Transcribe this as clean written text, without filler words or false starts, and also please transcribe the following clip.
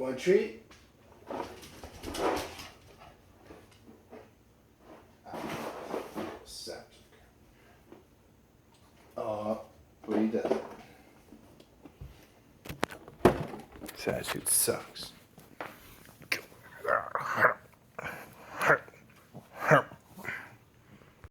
Want a treat? Septic. What he does. Statute sucks.